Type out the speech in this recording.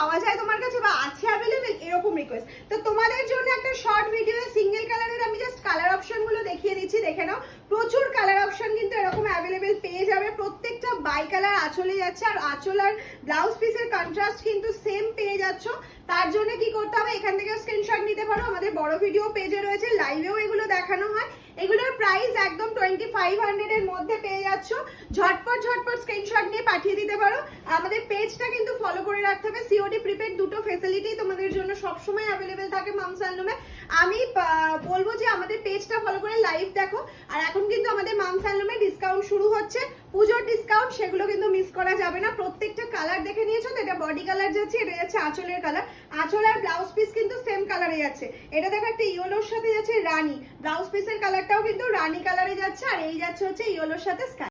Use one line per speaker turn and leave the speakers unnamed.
পাওয়া যায় তোমার কাছে বা আছে অ্যাভেলেবেল, এরকম রিকোয়েস্ট। তো তোমাদের জন্য একটা শর্ট ভিডিও সিঙ্গেল কালারের আমি জাস্ট কালার অপশনগুলো দেখিয়ে দিচ্ছি, দেখে নাও। প্রচুর কালার অপশন কিন্তু এরকম অ্যাভেলেবেল পেয়ে যাবে, প্রত্যেকটা বাই কালার আঁচলে যাচ্ছে, আর আঁচল আর ব্লাউজ পিসের কন্ট্রাস্ট কিন্তু সেম পেয়ে যাচ্ছ। তার জন্য কি করতে হবে, এখান থেকে স্ক্রিনশট নিতে পারো, আমাদের বড় ভিডিও পেজে রয়েছে, লাইভেও এগুলো দেখানো হয়। এগুলোর প্রাইস একদম 2500 এর মধ্যে পেয়ে যাচ্ছ। ঝটপট ঝটপট স্ক্রিনশট নিয়ে পাঠিয়ে দিতে পারো। আমাদের পেজটা কিন্তু ফলো করে রাখতে হবে, সিওডি প্রিপেড দুটো ফ্যাসিলিটি তোমাদের জন্য সবসময় অ্যাভেলেবেল থাকে মামস হ্যান্ডলুমে। আমি বলবো যে আমাদের পেজটা ফলো করে লাইভ দেখো। আর এখন কিন্তু আমাদের মামস হ্যান্ডলুমে ডিসকাউন্ট শুরু হচ্ছে, পুজোর ডিসকাউন্ট, সেগুলো কিন্তু মিস করা যাবে না। প্রত্যেকটা কালার দেখে নিয়েছো তো, এটা বডি কালার যাচ্ছে, এটা যাচ্ছে আঁচলের কালার, আঁচল আর ব্লাউজ পিস কিন্তু সেম কালারে যাচ্ছে। এটা দেখো একটা ইয়েলোর সাথে যাচ্ছে রানী, ব্লাউজ পিসের কালারটাও কিন্তু রানী কালারে যাচ্ছে, আর এই যাচ্ছে হচ্ছে ইয়েলোর সাথে স্কাই।